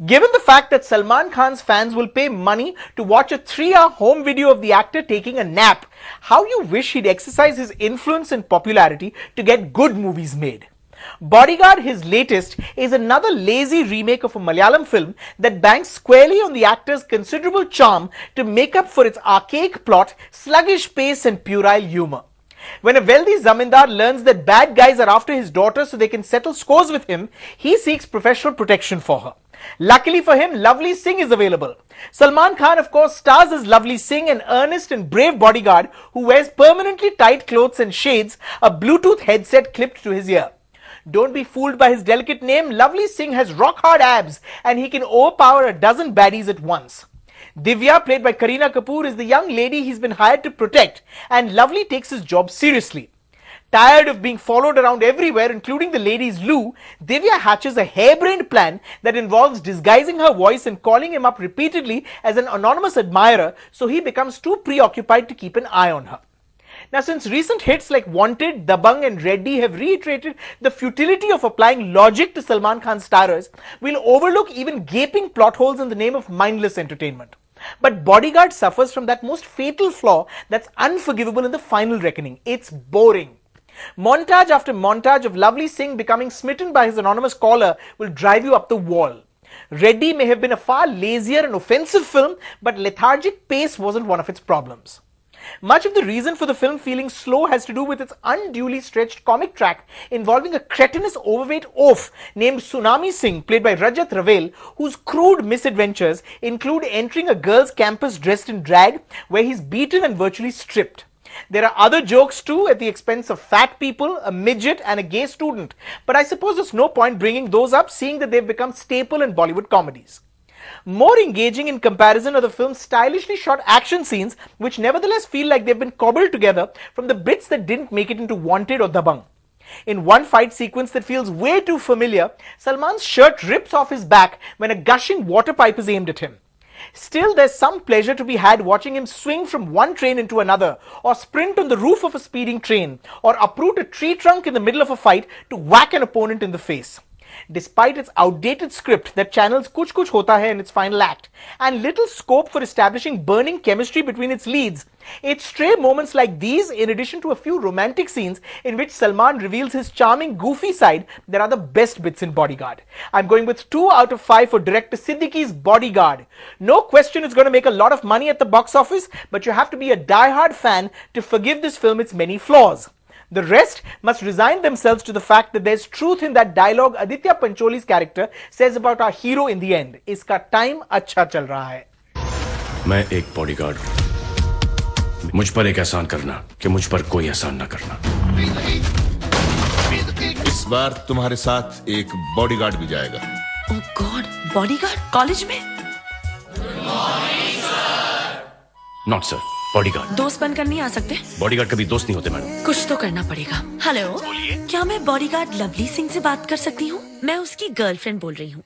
Given the fact that Salman Khan's fans will pay money to watch a 3-hour home video of the actor taking a nap, how you wish he'd exercise his influence and popularity to get good movies made. Bodyguard, his latest, is another lazy remake of a Malayalam film that banks squarely on the actor's considerable charm to make up for its archaic plot, sluggish pace and puerile humor. When a wealthy zamindar learns that bad guys are after his daughter so they can settle scores with him, he seeks professional protection for her. Luckily for him, Lovely Singh is available. Salman Khan, of course, stars as Lovely Singh, an earnest and brave bodyguard who wears permanently tight clothes and shades, a Bluetooth headset clipped to his ear. Don't be fooled by his delicate name. Lovely Singh has rock-hard abs and he can overpower a dozen baddies at once. Divya, played by Kareena Kapoor, is the young lady he's been hired to protect, and Lovely takes his job seriously. Tired of being followed around everywhere, including the ladies' loo, Divya hatches a harebrained plan that involves disguising her voice and calling him up repeatedly as an anonymous admirer, so he becomes too preoccupied to keep an eye on her. Now, since recent hits like Wanted, Dabangg and Reddy have reiterated the futility of applying logic to Salman Khan's starers, we'll overlook even gaping plot holes in the name of mindless entertainment. But Bodyguard suffers from that most fatal flaw that's unforgivable in the final reckoning. It's boring. Montage after montage of Lovely Singh becoming smitten by his anonymous caller will drive you up the wall. Reddy may have been a far lazier and offensive film, but lethargic pace wasn't one of its problems. Much of the reason for the film feeling slow has to do with its unduly stretched comic track involving a cretinous overweight oaf named Tsunami Singh, played by Rajat Ravel, whose crude misadventures include entering a girl's campus dressed in drag, where he's beaten and virtually stripped. There are other jokes too at the expense of fat people, a midget and a gay student, but I suppose there's no point bringing those up, seeing that they've become staple in Bollywood comedies. More engaging in comparison are the film's stylishly shot action scenes, which nevertheless feel like they've been cobbled together from the bits that didn't make it into Wanted or Dabangg. In one fight sequence that feels way too familiar, Salman's shirt rips off his back when a gushing water pipe is aimed at him. Still, there's some pleasure to be had watching him swing from one train into another, or sprint on the roof of a speeding train, or uproot a tree trunk in the middle of a fight to whack an opponent in the face. Despite its outdated script that channels Kuch Kuch Hota Hai in its final act, and little scope for establishing burning chemistry between its leads, it's stray moments like these, in addition to a few romantic scenes in which Salman reveals his charming, goofy side, that are the best bits in Bodyguard. I'm going with 2 out of 5 for director Siddiqui's Bodyguard. No question it's going to make a lot of money at the box office, but you have to be a die-hard fan to forgive this film its many flaws. The rest must resign themselves to the fact that there's truth in that dialogue Aditya Pancholi's character says about our hero in the end. Iska time अच्छा चल रहा है. मैं एक bodyguard हूं. मुझ पर एक एहसान करना कि मुझ पर कोई एहसान ना करना. इस बार तुम्हारे साथ एक बॉडीगार्ड भी जाएगा. ओह गॉड, बॉडीगार्ड कॉलेज में? Not sir, bodyguard. दोस्त बनकर नहीं आ सकते? बॉडीगार्ड कभी दोस्त नहीं होते मैडम. कुछ तो करना पड़ेगा. हेलो, क्या मैं बॉडीगार्ड लवली सिंह से बात कर सकती हूँ? मैं उसकी गर्लफ्रेंड बोल रही हूँ.